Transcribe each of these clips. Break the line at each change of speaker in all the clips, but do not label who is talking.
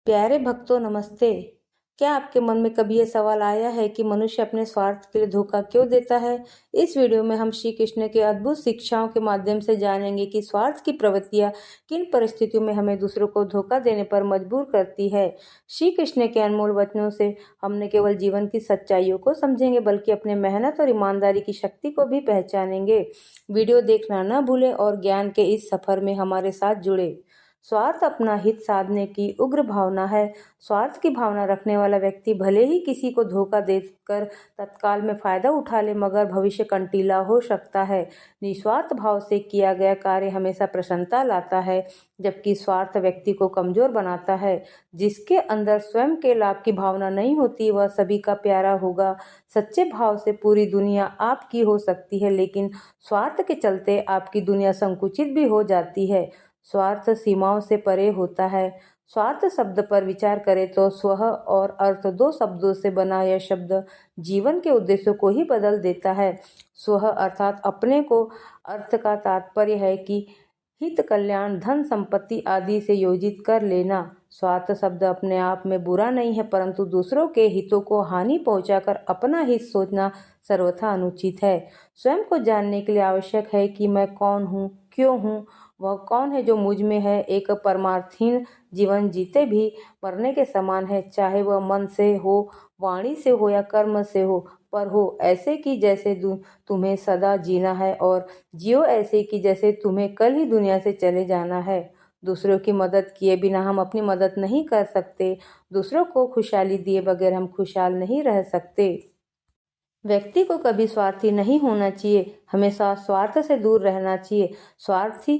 प्यारे भक्तों नमस्ते। क्या आपके मन में कभी ये सवाल आया है कि मनुष्य अपने स्वार्थ के लिए धोखा क्यों देता है? इस वीडियो में हम श्री कृष्ण के अद्भुत शिक्षाओं के माध्यम से जानेंगे कि स्वार्थ की प्रवृत्तियां किन परिस्थितियों में हमें दूसरों को धोखा देने पर मजबूर करती है। श्री कृष्ण के अनमोल वचनों से हम न केवल जीवन की सच्चाइयों को समझेंगे बल्कि अपने मेहनत और ईमानदारी की शक्ति को भी पहचानेंगे। वीडियो देखना न भूलें और ज्ञान के इस सफर में हमारे साथ जुड़े। स्वार्थ अपना हित साधने की उग्र भावना है। स्वार्थ की भावना रखने वाला व्यक्ति भले ही किसी को धोखा देकर तत्काल में फायदा उठा ले, मगर भविष्य कंटीला हो सकता है। निस्वार्थ भाव से किया गया कार्य हमेशा प्रसन्नता लाता है, जबकि स्वार्थ व्यक्ति को कमजोर बनाता है। जिसके अंदर स्वयं के लाभ की भावना नहीं होती, वह सभी का प्यारा होगा। सच्चे भाव से पूरी दुनिया आपकी हो सकती है, लेकिन स्वार्थ के चलते आपकी दुनिया संकुचित भी हो जाती है। स्वार्थ सीमाओं से परे होता है। स्वार्थ शब्द पर विचार करें तो स्व और अर्थ दो शब्दों से बना यह शब्द जीवन के उद्देश्यों को ही बदल देता है। स्व अर्थात अपने को, अर्थ का तात्पर्य है कि हित, कल्याण, धन, संपत्ति आदि से योजित कर लेना। स्वार्थ शब्द अपने आप में बुरा नहीं है, परंतु दूसरों के हितों को हानि पहुंचाकर अपना हित सोचना सर्वथा अनुचित है। स्वयं को जानने के लिए आवश्यक है कि मैं कौन हूँ, क्यों हूँ, वह कौन है जो मुझ में है। एक परमार्थहीन जीवन जीते भी मरने के समान है, चाहे वह मन से हो, वाणी से हो या कर्म से हो, पर हो ऐसे कि जैसे तुम्हें सदा जीना है, और जियो ऐसे कि जैसे तुम्हें कल ही दुनिया से चले जाना है। दूसरों की मदद किए बिना हम अपनी मदद नहीं कर सकते। दूसरों को खुशहाली दिए बगैर हम खुशहाल नहीं रह सकते। व्यक्ति को कभी स्वार्थी नहीं होना चाहिए, हमेशा स्वार्थ से दूर रहना चाहिए। स्वार्थी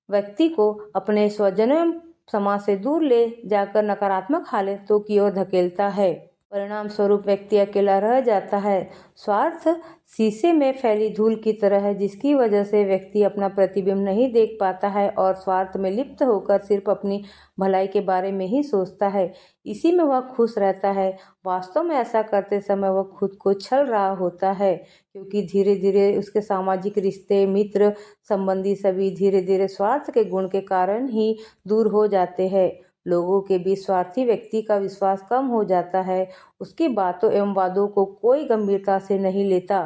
व्यक्ति को अपने स्वजनों एवं समाज से दूर ले जाकर नकारात्मक हालतों की ओर धकेलता है। परिणाम स्वरूप व्यक्ति अकेला रह जाता है। स्वार्थ शीशे में फैली धूल की तरह है, जिसकी वजह से व्यक्ति अपना प्रतिबिंब नहीं देख पाता है और स्वार्थ में लिप्त होकर सिर्फ अपनी भलाई के बारे में ही सोचता है। इसी में वह खुश रहता है। वास्तव में ऐसा करते समय वह खुद को छल रहा होता है, क्योंकि धीरे धीरे उसके सामाजिक रिश्ते, मित्र, संबंधी सभी धीरे धीरे स्वार्थ के गुण के कारण ही दूर हो जाते हैं। लोगों के बीच स्वार्थी व्यक्ति का विश्वास कम हो जाता है। उसकी बातों एवं वादों को कोई गंभीरता से नहीं लेता।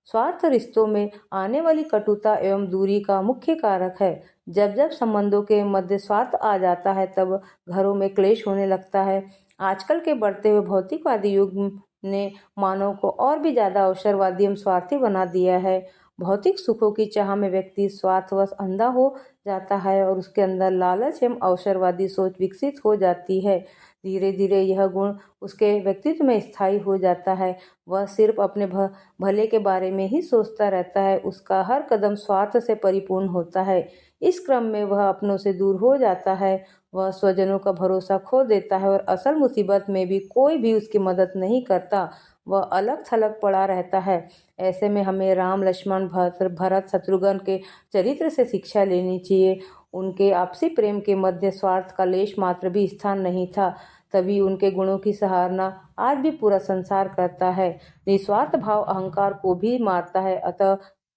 स्वार्थ रिश्तों में आने वाली कटुता एवं दूरी का मुख्य कारक है। जब जब संबंधों के मध्य स्वार्थ आ जाता है, तब घरों में क्लेश होने लगता है। आजकल के बढ़ते हुए भौतिकवादी युग ने मानव को और भी ज्यादा अवसरवादी एवं स्वार्थी बना दिया है। भौतिक सुखों की चाह में व्यक्ति स्वार्थवश अंधा हो जाता है और उसके अंदर लालच एवं अवसरवादी सोच विकसित हो जाती है। धीरे धीरे यह गुण उसके व्यक्तित्व में स्थायी हो जाता है। वह सिर्फ अपने भले के बारे में ही सोचता रहता है। उसका हर कदम स्वार्थ से परिपूर्ण होता है। इस क्रम में वह अपनों से दूर हो जाता है। वह स्वजनों का भरोसा खो देता है और असल मुसीबत में भी कोई भी उसकी मदद नहीं करता। वह अलग थलग पड़ा रहता है। ऐसे में हमें राम, लक्ष्मण, भरत, शत्रुघ्न के चरित्र से शिक्षा लेनी चाहिए। उनके आपसी प्रेम के मध्य स्वार्थ का लेश मात्र भी स्थान नहीं था, तभी उनके गुणों की सराहना आज भी पूरा संसार करता है। निस्वार्थ भाव अहंकार को भी मारता है, अतः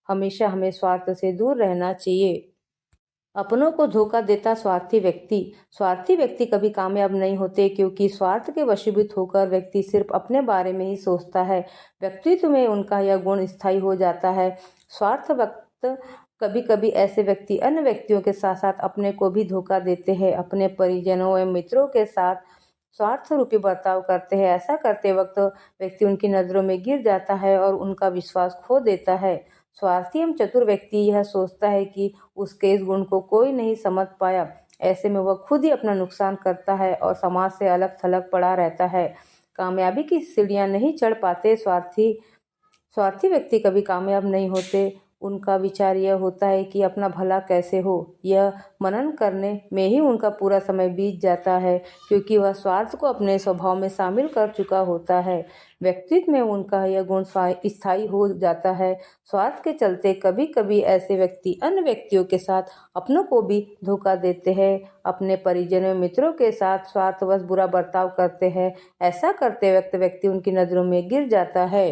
हमेशा हमें स्वार्थ से दूर रहना चाहिए। अपनों को धोखा देता स्वार्थी व्यक्ति कभी कामयाब नहीं होते, क्योंकि स्वार्थ के वशीभूत होकर व्यक्ति सिर्फ अपने बारे में ही सोचता है। व्यक्तित्व में उनका यह गुण स्थायी हो जाता है। स्वार्थ वक्त कभी कभी ऐसे व्यक्ति अन्य व्यक्तियों के साथ साथ अपने को भी धोखा देते हैं। अपने परिजनों एवं मित्रों के साथ स्वार्थ रूपी बर्ताव करते हैं। ऐसा करते वक्त व्यक्ति उनकी नजरों में गिर जाता है और उनका विश्वास खो देता है। स्वार्थी एवं चतुर व्यक्ति यह सोचता है कि उसके इस गुण को कोई नहीं समझ पाया। ऐसे में वह खुद ही अपना नुकसान करता है और समाज से अलग थलग पड़ा रहता है। कामयाबी की सीढ़ियां नहीं चढ़ पाते। स्वार्थी व्यक्ति कभी कामयाब नहीं होते। उनका विचार यह होता है कि अपना भला कैसे हो, यह मनन करने में ही उनका पूरा समय बीत जाता है, क्योंकि वह स्वार्थ को अपने स्वभाव में शामिल कर चुका होता है। व्यक्तित्व में उनका यह गुण स्थायी हो जाता है। स्वार्थ के चलते कभी कभी ऐसे व्यक्ति अन्य व्यक्तियों के साथ अपनों को भी धोखा देते हैं। अपने परिजनों मित्रों के साथ स्वार्थवश बुरा बर्ताव करते हैं। ऐसा करते वक्त व्यक्ति उनकी नजरों में गिर जाता है।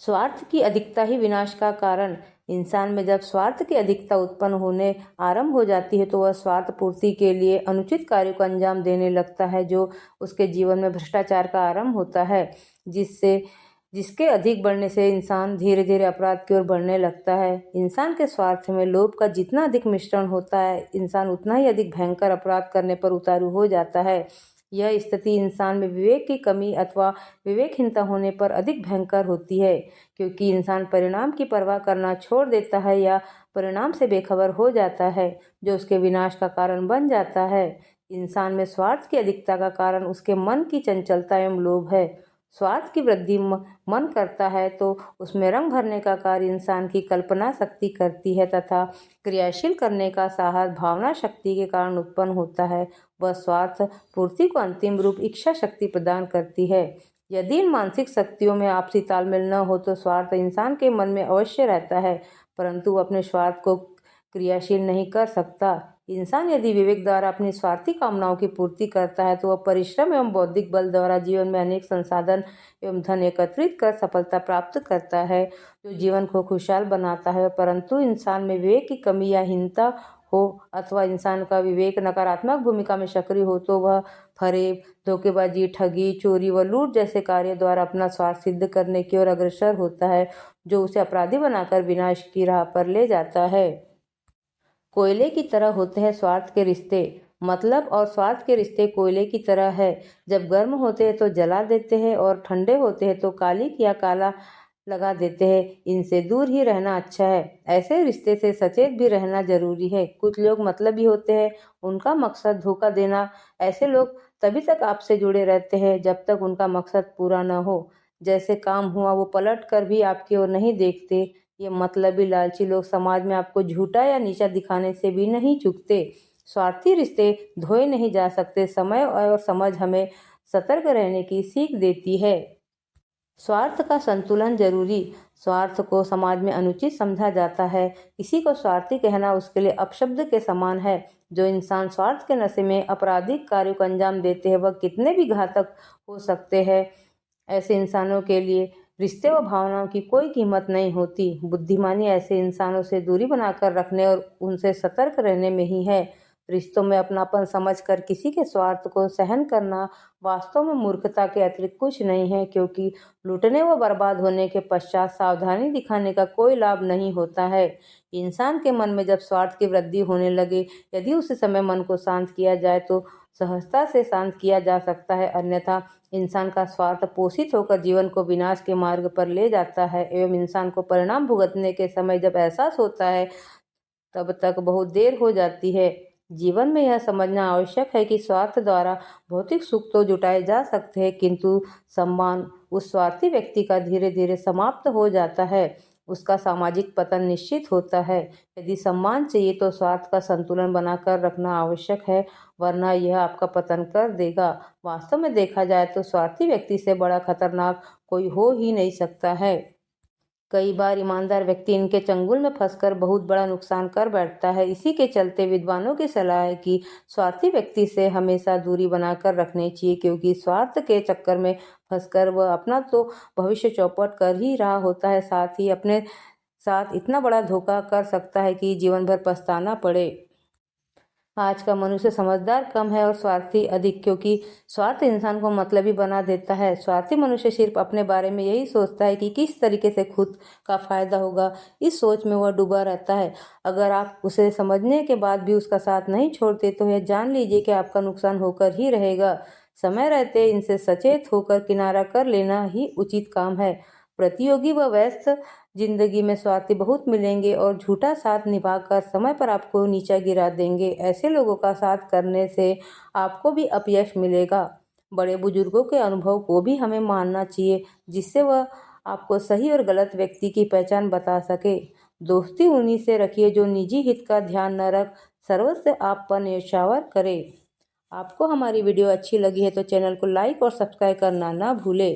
स्वार्थ की अधिकता ही विनाश का कारण। इंसान में जब स्वार्थ की अधिकता उत्पन्न होने आरंभ हो जाती है तो वह स्वार्थ पूर्ति के लिए अनुचित कार्यों को अंजाम देने लगता है, जो उसके जीवन में भ्रष्टाचार का आरंभ होता है, जिसके अधिक बढ़ने से इंसान धीरे धीरे अपराध की ओर बढ़ने लगता है। इंसान के स्वार्थ में लोभ का जितना अधिक मिश्रण होता है, इंसान उतना ही अधिक भयंकर अपराध करने पर उतारू हो जाता है। यह स्थिति इंसान में विवेक की कमी अथवा विवेकहीनता होने पर अधिक भयंकर होती है, क्योंकि इंसान परिणाम की परवाह करना छोड़ देता है या परिणाम से बेखबर हो जाता है, जो उसके विनाश का कारण बन जाता है। इंसान में स्वार्थ की अधिकता का कारण उसके मन की चंचलता एवं लोभ है। स्वार्थ की वृद्धि मन करता है तो उसमें रंग भरने का कार्य इंसान की कल्पना शक्ति करती है तथा क्रियाशील करने का साहस भावना शक्ति के कारण उत्पन्न होता है। वह स्वार्थ पूर्ति को अंतिम रूप इच्छा शक्ति प्रदान करती है। यदि इन मानसिक शक्तियों में आपसी तालमेल न हो तो स्वार्थ इंसान के मन में अवश्य रहता है, परंतु वो अपने स्वार्थ को क्रियाशील नहीं कर सकता। इंसान यदि विवेक द्वारा अपनी स्वार्थी कामनाओं की पूर्ति करता है तो वह परिश्रम एवं बौद्धिक बल द्वारा जीवन में अनेक संसाधन एवं धन एकत्रित कर सफलता प्राप्त करता है, जो जीवन को खुशहाल बनाता है। परंतु इंसान में विवेक की कमी या हीनता हो अथवा इंसान का विवेक नकारात्मक भूमिका में सक्रिय हो तो वह फरेब, धोखेबाजी, ठगी, चोरी व लूट जैसे कार्य द्वारा अपना स्वार्थ सिद्ध करने की ओर अग्रसर होता है, जो उसे अपराधी बनाकर विनाश की राह पर ले जाता है। कोयले की तरह होते हैं स्वार्थ के रिश्ते। मतलब और स्वार्थ के रिश्ते कोयले की तरह है। जब गर्म होते हैं तो जला देते हैं और ठंडे होते हैं तो कालिक या काला लगा देते हैं। इनसे दूर ही रहना अच्छा है। ऐसे रिश्ते से सचेत भी रहना जरूरी है। कुछ लोग मतलबी होते हैं, उनका मकसद धोखा देना। ऐसे लोग तभी तक आपसे जुड़े रहते हैं जब तक उनका मकसद पूरा न हो। जैसे काम हुआ वो पलट कर भी आपकी ओर नहीं देखते। ये मतलबी लालची लोग समाज में आपको झूठा या नीचा दिखाने से भी नहीं चूकते। स्वार्थी रिश्ते धोए नहीं जा सकते। समय और समझ हमें सतर्क रहने की सीख देती है। स्वार्थ का संतुलन जरूरी। स्वार्थ को समाज में अनुचित समझा जाता है। किसी को स्वार्थी कहना उसके लिए अपशब्द के समान है। जो इंसान स्वार्थ के नशे में आपराधिक कार्यों को अंजाम देते हैं वह कितने भी घातक हो सकते हैं। ऐसे इंसानों के लिए रिश्ते व भावनाओं की कोई कीमत नहीं होती। बुद्धिमानी ऐसे इंसानों से दूरी बनाकर रखने और उनसे सतर्क रहने में ही है। रिश्तों में अपनापन समझकर किसी के स्वार्थ को सहन करना वास्तव में मूर्खता के अतिरिक्त कुछ नहीं है, क्योंकि लूटने व बर्बाद होने के पश्चात सावधानी दिखाने का कोई लाभ नहीं होता है। इंसान के मन में जब स्वार्थ की वृद्धि होने लगे, यदि उस समय मन को शांत किया जाए तो सहजता से शांत किया जा सकता है। अन्यथा इंसान का स्वार्थ पोषित होकर जीवन को विनाश के मार्ग पर ले जाता है एवं इंसान को परिणाम भुगतने के समय जब एहसास होता है तब तक बहुत देर हो जाती है। जीवन में यह समझना आवश्यक है कि स्वार्थ द्वारा भौतिक सुख तो जुटाए जा सकते हैं, किंतु सम्मान उस स्वार्थी व्यक्ति का धीरे धीरे समाप्त हो जाता है। उसका सामाजिक पतन निश्चित होता है। यदि सम्मान चाहिए तो स्वार्थ का संतुलन बनाकर रखना आवश्यक है, वरना यह आपका पतन कर देगा। वास्तव में देखा जाए तो स्वार्थी व्यक्ति से बड़ा खतरनाक कोई हो ही नहीं सकता है। कई बार ईमानदार व्यक्ति इनके चंगुल में फंसकर बहुत बड़ा नुकसान कर बैठता है। इसी के चलते विद्वानों की सलाह है कि स्वार्थी व्यक्ति से हमेशा दूरी बनाकर रखनी चाहिए, क्योंकि स्वार्थ के चक्कर में फंसकर वह अपना तो भविष्य चौपट कर ही रहा होता है, साथ ही अपने साथ इतना बड़ा धोखा कर सकता है कि जीवन भर पछताना पड़े। आज का मनुष्य समझदार कम है और स्वार्थी अधिक, क्योंकि स्वार्थ इंसान को मतलबी बना देता है। स्वार्थी मनुष्य सिर्फ अपने बारे में यही सोचता है कि किस तरीके से खुद का फायदा होगा। इस सोच में वह डूबा रहता है। अगर आप उसे समझने के बाद भी उसका साथ नहीं छोड़ते तो यह जान लीजिए कि आपका नुकसान होकर ही रहेगा। समय रहते इनसे सचेत होकर किनारा कर लेना ही उचित काम है। प्रतियोगी व व्यस्त जिंदगी में स्वार्थी बहुत मिलेंगे और झूठा साथ निभाकर समय पर आपको नीचा गिरा देंगे। ऐसे लोगों का साथ करने से आपको भी अपयश मिलेगा। बड़े बुजुर्गों के अनुभव को भी हमें मानना चाहिए, जिससे वह आपको सही और गलत व्यक्ति की पहचान बता सके। दोस्ती उन्हीं से रखिए जो निजी हित का ध्यान न रख सर्वस्व आप पर न्यौछावर करे। आपको हमारी वीडियो अच्छी लगी है तो चैनल को लाइक और सब्सक्राइब करना ना भूले।